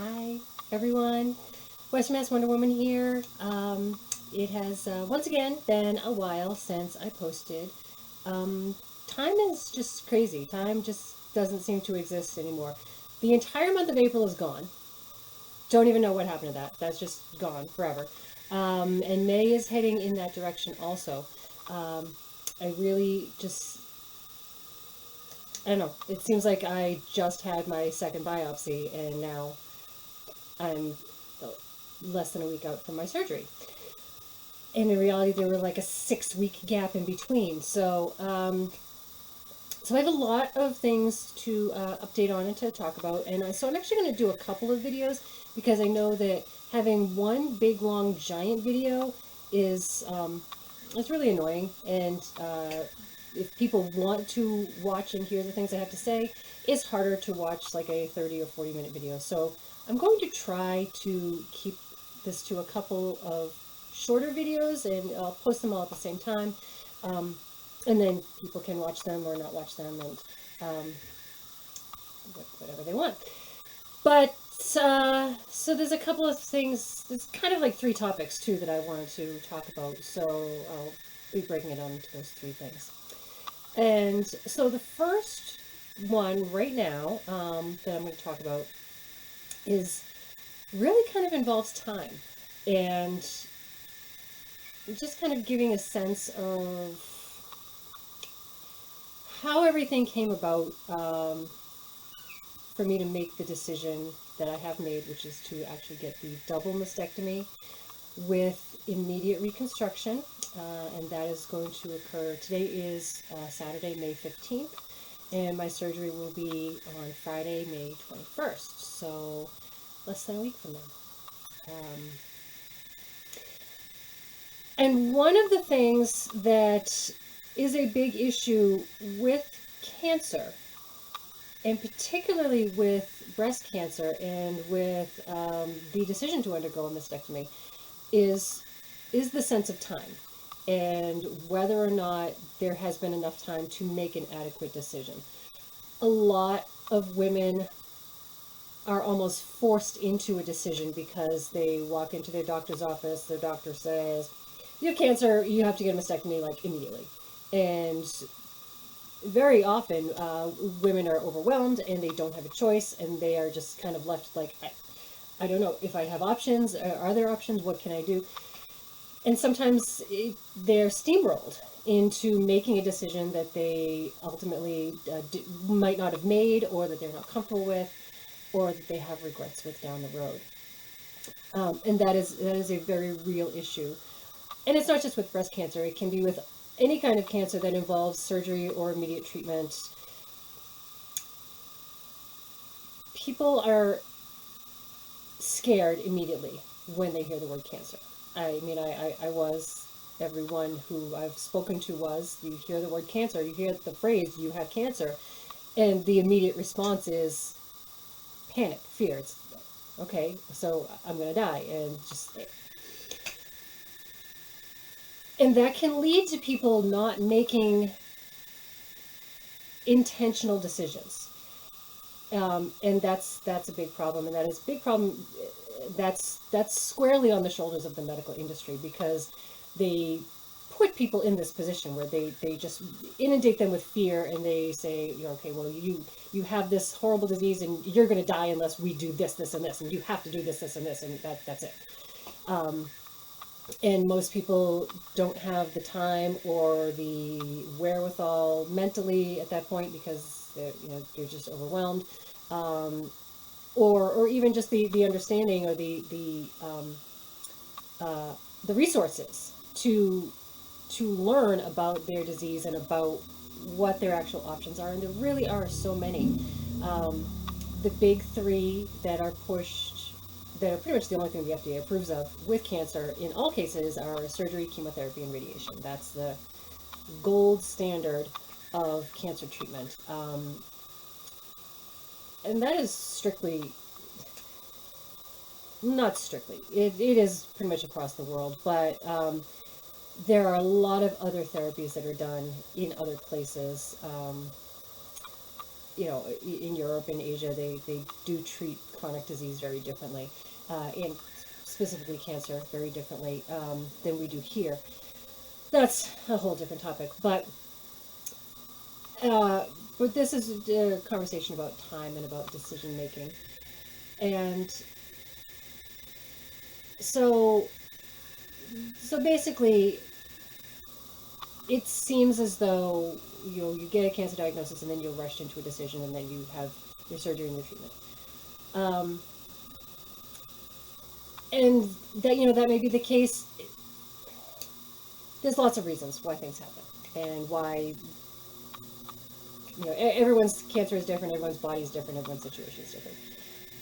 Hi, everyone. Western Mass Wonder Woman here. It has once again been a while since I posted. Time is just crazy. Time just doesn't seem to exist anymore. The entire month of April is gone. Don't even know what happened to that. That's just gone forever. And May is heading in that direction also. I really just, I don't know. It seems like I just had my second biopsy and now I'm less than a week out from my surgery. And in reality, there were like a 6 week gap in between. So I have a lot of things to update on and to talk about. So I'm actually going to do a couple of videos because I know that having one big, long, giant video is it's really annoying. And if people want to watch and hear the things I have to say, it's harder to watch like a 30 or 40-minute video. So I'm going to try to keep this to a couple of shorter videos, and I'll post them all at the same time. And then people can watch them or not watch them, and whatever they want. But so there's a couple of things. It's kind of like three topics too that I wanted to talk about. So I'll be breaking it down into those three things. And so the first one right now that I'm going to talk about is really kind of involves time, and just kind of giving a sense of how everything came about for me to make the decision that I have made, which is to actually get the double mastectomy with immediate reconstruction. And that is going to occur. Today is Saturday, May 15th, and my surgery will be on Friday, May 21st. So less than a week from now. And one of the things that is a big issue with cancer, and particularly with breast cancer and with the decision to undergo a mastectomy, is the sense of time and whether or not there has been enough time to make an adequate decision. A lot of women are almost forced into a decision because they walk into their doctor's office, their doctor says, you have cancer, you have to get a mastectomy like immediately. And very often women are overwhelmed and they don't have a choice, and they are just kind of left like, I don't know if I have options. Are there options? What can I do? And sometimes they're steamrolled into making a decision that they ultimately might not have made, or that they're not comfortable with, or that they have regrets with down the road. And that is a very real issue. And it's not just with breast cancer. It can be with any kind of cancer that involves surgery or immediate treatment. People are scared immediately when they hear the word cancer. I mean, I was, everyone who I've spoken to was, you hear the word cancer, you hear the phrase, you have cancer, and the immediate response is panic, fear. It's, okay, so I'm going to die, and that can lead to people not making intentional decisions. And that's a big problem, and that is a big problem. That's squarely on the shoulders of the medical industry, because they put people in this position where they just inundate them with fear, and they say, okay, well, you have this horrible disease and you're going to die unless we do this, this, and this, and you have to do this, this, and this, and that's it. And most people don't have the time or the wherewithal mentally at that point, because they're just overwhelmed, or even just the understanding or the resources to learn about their disease and about what their actual options are. And there really are so many. The big three that are pushed, that are pretty much the only thing the FDA approves of with cancer in all cases, are surgery, chemotherapy, and radiation. That's the gold standard of cancer treatment. And that is strictly, not strictly, it is pretty much across the world, but there are a lot of other therapies that are done in other places. in Europe and Asia, they do treat chronic disease very differently, and specifically cancer very differently than we do here. That's a whole different topic, uh, but this is a conversation about time and about decision making. And so, so basically, it seems as though you get a cancer diagnosis and then you're rushed into a decision and then you have your surgery and your treatment. Um, and that that may be the case. There's lots of reasons why things happen and why everyone's cancer is different, everyone's body is different, everyone's situation is different.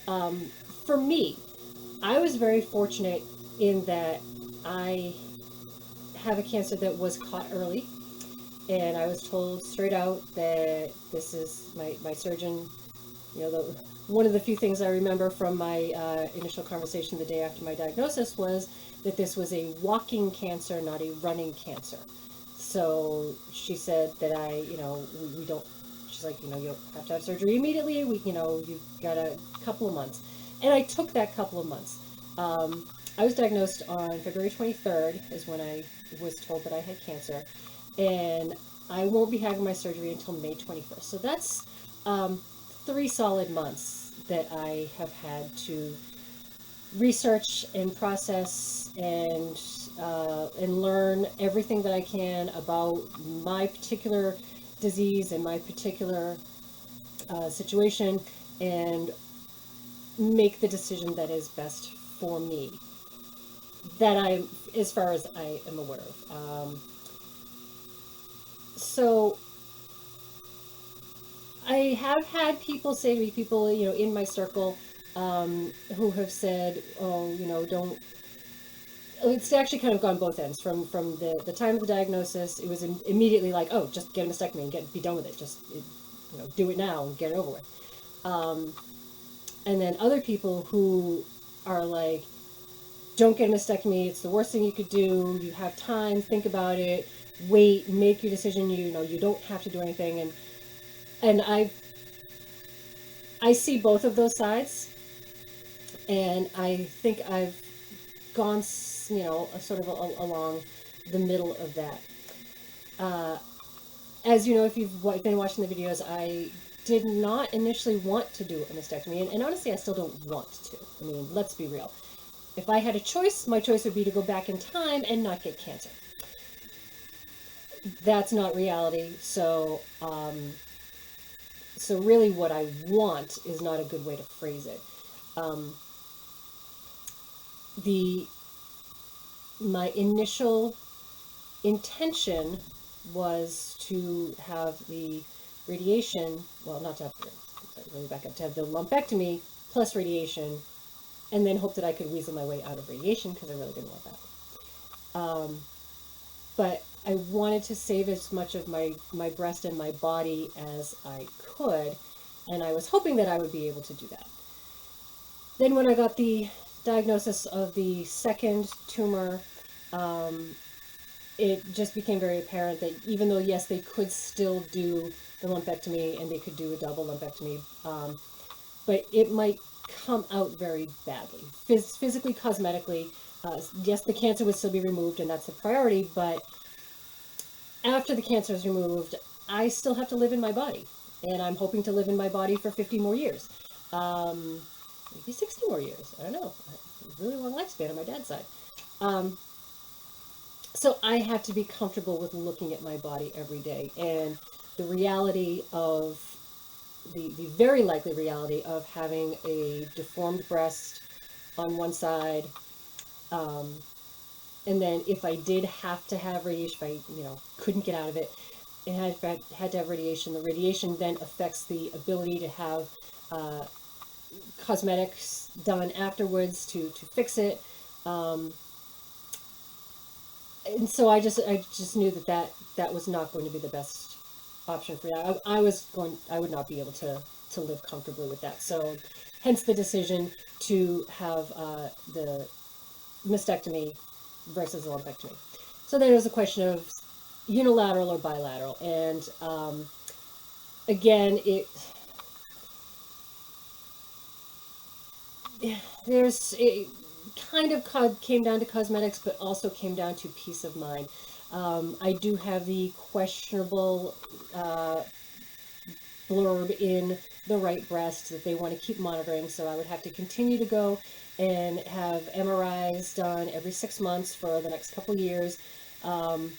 Um, for me, I was very fortunate in that I have a cancer that was caught early, and I was told straight out that this is my surgeon. One of the few things I remember from my initial conversation the day after my diagnosis was that this was a walking cancer, not a running cancer. So she said that we don't, she's like, you don't have to have surgery immediately. You've got a couple of months. And I took that couple of months. I was diagnosed on February 23rd is when I was told that I had cancer. And I won't be having my surgery until May 21st. So that's 3 solid months that I have had to research and process and learn everything that I can about my particular disease and my particular situation, and make the decision that is best for me. That as far as I am aware of. So I have had people say to me, people, in my circle, who have said, oh, don't. It's actually kind of gone both ends. From the time of the diagnosis, it was immediately like, oh, just get a mastectomy and be done with it. Just do it now and get it over with. And then other people who are like, don't get a mastectomy. It's the worst thing you could do. You have time. Think about it. Wait. Make your decision. You don't have to do anything. And I see both of those sides, and I think I've gone, sort of along the middle of that. As you know, if you've been watching the videos, I did not initially want to do a mastectomy, and honestly, I still don't want to. I mean, let's be real. If I had a choice, my choice would be to go back in time and not get cancer. That's not reality, so really what I want is not a good way to phrase it. My initial intention was to have the radiation, well, not to have, let me back up, to have the lumpectomy plus radiation, and then hope that I could weasel my way out of radiation, because I really didn't want that. But I wanted to save as much of my breast and my body as I could, and I was hoping that I would be able to do that. Then when I got the diagnosis of the second tumor, it just became very apparent that even though, yes, they could still do the lumpectomy and they could do a double lumpectomy, but it might come out very badly. Physically, cosmetically, yes, the cancer would still be removed, and that's the priority, but after the cancer is removed, I still have to live in my body, and I'm hoping to live in my body for 50 more years. Maybe 60 more years. I don't know. Really long lifespan on my dad's side. So I have to be comfortable with looking at my body every day, and the reality of the very likely reality of having a deformed breast on one side, and then if I did have to have radiation, if I couldn't get out of it, and had to have radiation, the radiation then affects the ability to have cosmetics done afterwards to fix it. And so I just knew that was not going to be the best option for that. I would not be able to live comfortably with that. So hence the decision to have the mastectomy versus a lumpectomy. So then it was a question of unilateral or bilateral. And again, it kind of came down to cosmetics, but also came down to peace of mind. I do have the questionable blurb in the right breast that they want to keep monitoring, so I would have to continue to go and have MRIs done every 6 months for the next couple years. And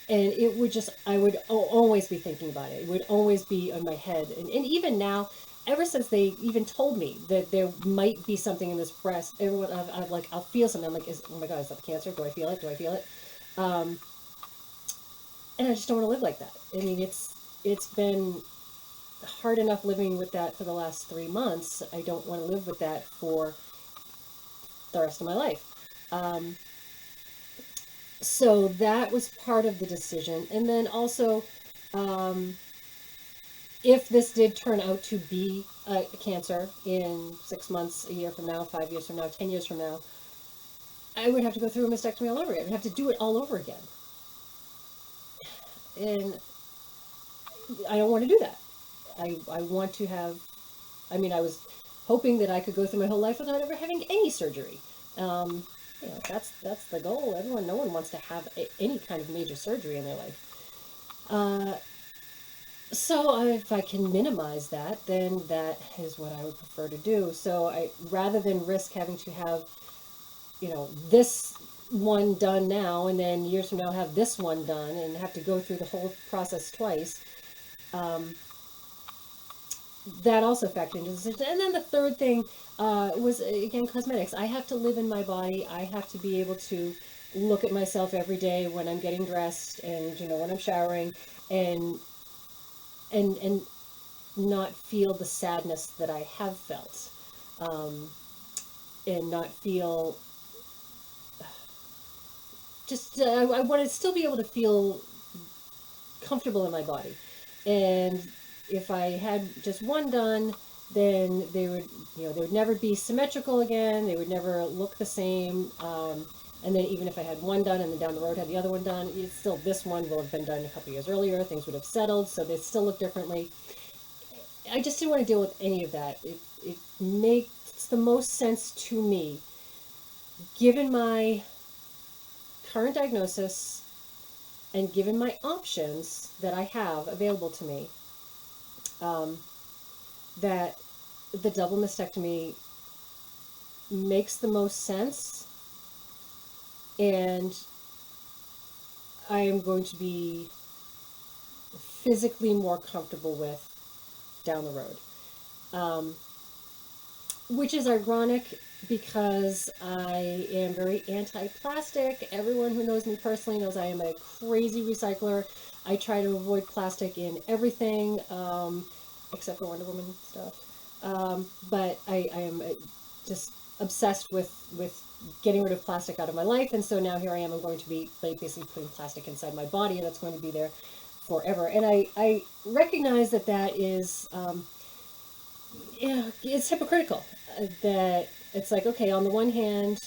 it would just, I would always be thinking about it. It would always be on my head. And even now, ever since they even told me that there might be something in this breast, everyone, I've like, I'll feel something. I'm like, oh my God, is that the cancer? Do I feel it? Do I feel it? Um, and I just don't want to live like that. I mean, it's been hard enough living with that for the last 3 months. I don't want to live with that for the rest of my life. Um, so that was part of the decision. And then also, um, if this did turn out to be a cancer in 6 months, a year from now, 5 years from now, 10 years from now, I would have to go through a mastectomy all over again. I'd have to do it all over again. And I don't want to do that. I want to have, I mean, I was hoping that I could go through my whole life without ever having any surgery. Um, that's the goal. No one wants to have any kind of major surgery in their life. So if I can minimize that, then that is what I would prefer to do. So rather than risk having to have, this one done now and then years from now have this one done and have to go through the whole process twice, um, that also factored into the decision. And then the third thing was, again, cosmetics. I have to live in my body. I have to be able to look at myself every day when I'm getting dressed and, when I'm showering, and and not feel the sadness that I have felt, and not feel just, I want to still be able to feel comfortable in my body. And if I had just one done, then they would never be symmetrical again. They would never look the same. And then even if I had one done and then down the road had the other one done, it's still, this one will have been done a couple years earlier. Things would have settled, so they'd still look differently. I just didn't want to deal with any of that. It makes the most sense to me, given my current diagnosis and given my options that I have available to me, um, that the double mastectomy makes the most sense, and I am going to be physically more comfortable with down the road. Which is ironic because I am very anti-plastic. Everyone who knows me personally knows I am a crazy recycler. I try to avoid plastic in everything, except for Wonder Woman stuff. But I am just obsessed with getting rid of plastic out of my life, and so now here I am. I'm going to be basically putting plastic inside my body, and that's going to be there forever. And I recognize that is, it's hypocritical. That it's like, okay, on the one hand,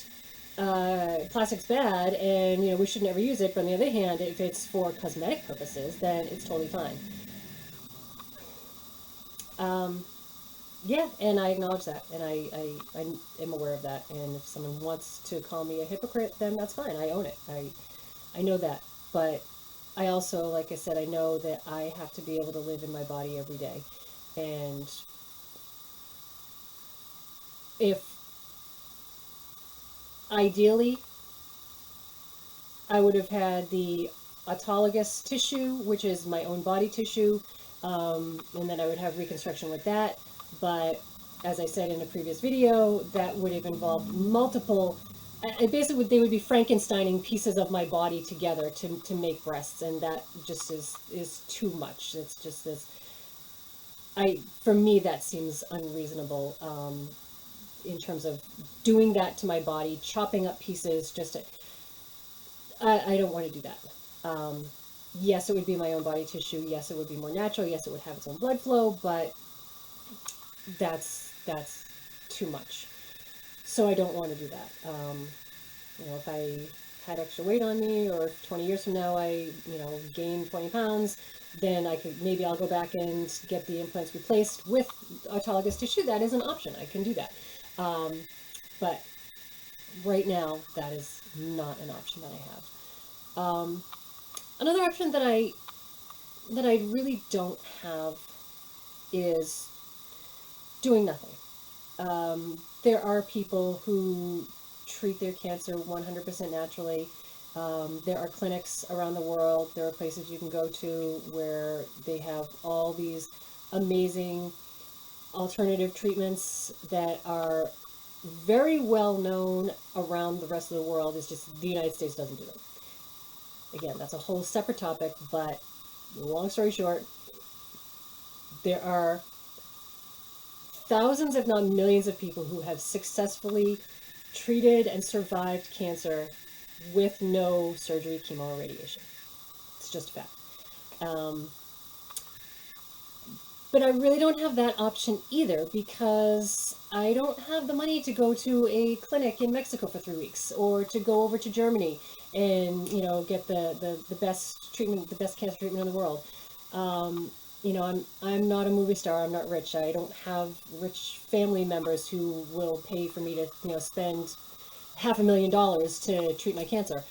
plastic's bad, and we should never use it. But on the other hand, if it's for cosmetic purposes, then it's totally fine. Yeah, and I acknowledge that, and I am aware of that. And if someone wants to call me a hypocrite, then that's fine. I own it. I know that. But I also, like I said, I know that I have to be able to live in my body every day. And if ideally I would have had the autologous tissue, which is my own body tissue, and then I would have reconstruction with that. But as I said in a previous video, that would have involved multiple, basically they would be Frankensteining pieces of my body together to make breasts, and that just is too much. It's just this, for me, that seems unreasonable, in terms of doing that to my body, chopping up pieces just to, I don't want to do that. Yes, it would be my own body tissue. Yes, it would be more natural. Yes, it would have its own blood flow, but that's too much. So I don't want to do that. If I had extra weight on me, or if 20 years from now I, gain 20 pounds, then maybe I'll go back and get the implants replaced with autologous tissue. That is an option. I can do that. But right now, that is not an option that I have. Another option that I really don't have is doing nothing. There are people who treat their cancer 100% naturally. There are clinics around the world. There are places you can go to where they have all these amazing alternative treatments that are very well known around the rest of the world. It's just the United States doesn't do them. Again, that's a whole separate topic, but long story short, there are thousands, if not millions, of people who have successfully treated and survived cancer with no surgery, chemo, or radiation. It's just a fact. Um, but I really don't have that option either because I don't have the money to go to a clinic in Mexico for 3 weeks or to go over to Germany and, get the best treatment, the best cancer treatment in the world. I'm not a movie star. I'm not rich. I don't have rich family members who will pay for me to, spend $500,000 to treat my cancer.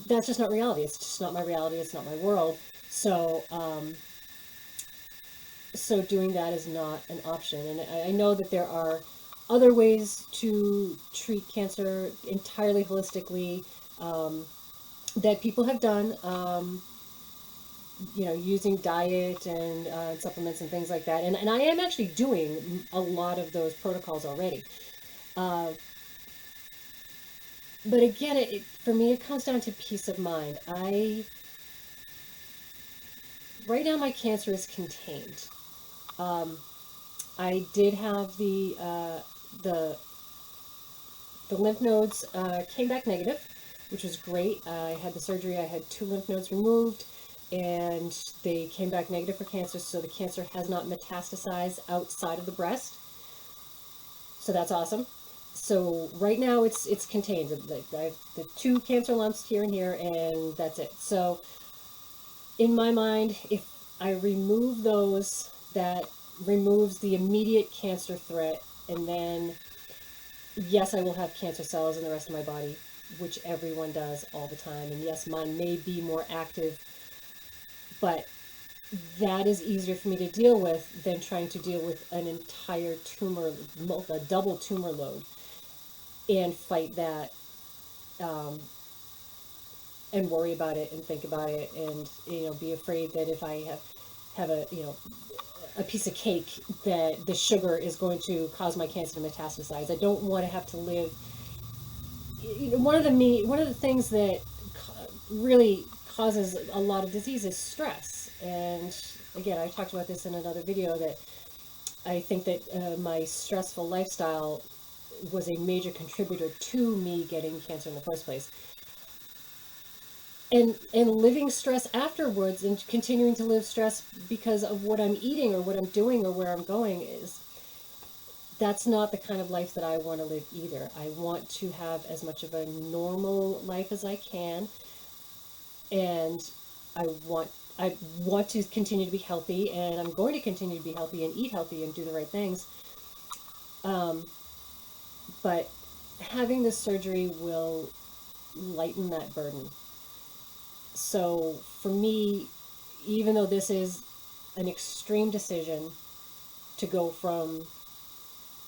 That's just not reality. It's just not my reality. It's not my world. So doing that is not an option. And I know that there are other ways to treat cancer entirely holistically, that people have done, using diet and supplements and things like that. And I am actually doing a lot of those protocols already. Uh, but again, for me, it comes down to peace of mind. Right now my cancer is contained. Um, I did have the lymph nodes came back negative, which was great. I had the surgery. I had 2 lymph nodes removed, and they came back negative for cancer. So the cancer has not metastasized outside of the breast. So that's awesome. So right now it's contained. I have the 2 cancer lumps here and here, and that's it. So in my mind, if I remove those, that removes the immediate cancer threat, and then yes, I will have cancer cells in the rest of my body, which everyone does all the time. And yes, mine may be more active, but that is easier for me to deal with than trying to deal with an entire tumor, a double tumor load, and fight that, um, and worry about it and think about it and, be afraid that if I have a piece of cake that the sugar is going to cause my cancer to metastasize. I don't want to have to live. One of the things that really causes a lot of disease is stress. And again, I talked about this in another video that I think that my stressful lifestyle was a major contributor to me getting cancer in the first place. And living stress afterwards and continuing to live stress because of what I'm eating or what I'm doing or where I'm going that's not the kind of life that I want to live either. I want to have as much of a normal life as I can, and I want to continue to be healthy, and I'm going to continue to be healthy and eat healthy and do the right things. But having this surgery will lighten that burden. So for me, even though this is an extreme decision to go from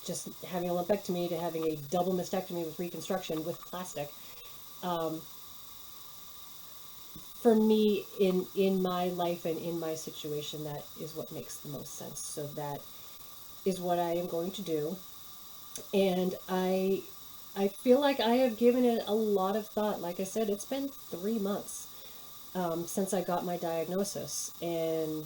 just having a lumpectomy to having a double mastectomy with reconstruction with plastic, for me, in my life and in my situation, that is what makes the most sense. So that is what I am going to do. And I feel like I have given it a lot of thought. Like I said, it's been 3 months since I got my diagnosis, and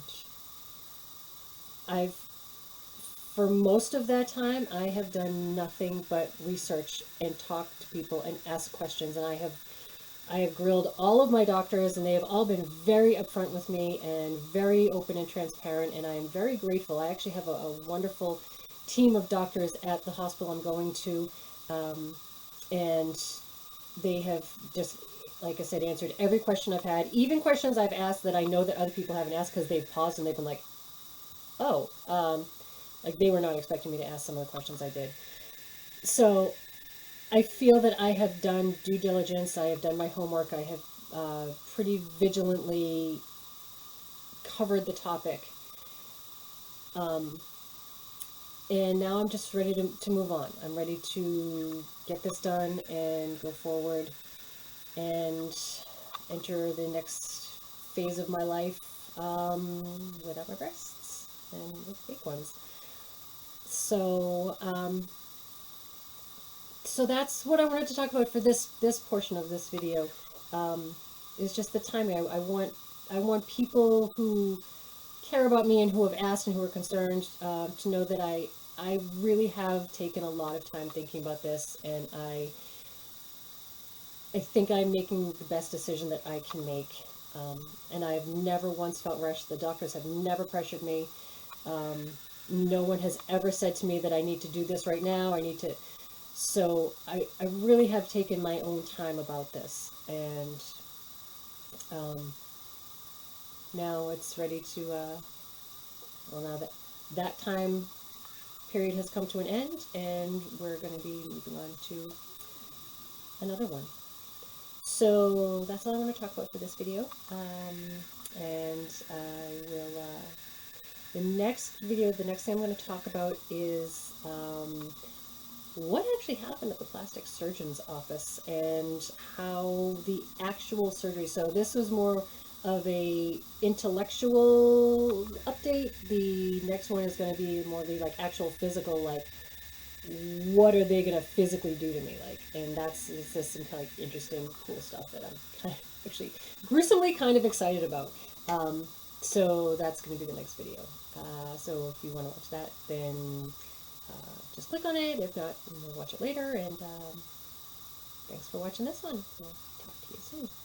for most of that time, I have done nothing but research and talk to people and ask questions, and I have grilled all of my doctors, and they have all been very upfront with me and very open and transparent, and I am very grateful. I actually have a wonderful team of doctors at the hospital I'm going to, and they have just, like I said, answered every question I've had, even questions I've asked that I know that other people haven't asked because they've paused and they've been like, oh, like they were not expecting me to ask some of the questions I did. So I feel that I have done due diligence. I have done my homework. I have pretty vigilantly covered the topic. Um, and now I'm just ready to move on. I'm ready to get this done and go forward and enter the next phase of my life without my breasts and with big ones. So, so that's what I wanted to talk about for this portion of this video. Is just the timing. I want people who care about me and who have asked and who are concerned to know that I really have taken a lot of time thinking about this, and I think I'm making the best decision that I can make. And I've never once felt rushed. The doctors have never pressured me. Um, no one has ever said to me that I need to do this right now. I need to. So I really have taken my own time about this. And now it's ready to, well, now that that time period has come to an end, and we're going to be moving on to another one. So that's all I want to talk about for this video. And I will, the next video, the next thing I'm going to talk about is what actually happened at the plastic surgeon's office and how the actual surgery. So this was more of a intellectual update. The next one is going to be more the like actual physical, like what are they going to physically do to me, like, and it's just some kind of interesting, cool stuff that I'm kind of actually gruesomely kind of excited about. So that's going to be the next video. So if you want to watch that, then just click on it. If not, we'll watch it later. And thanks for watching this one. We'll talk to you soon.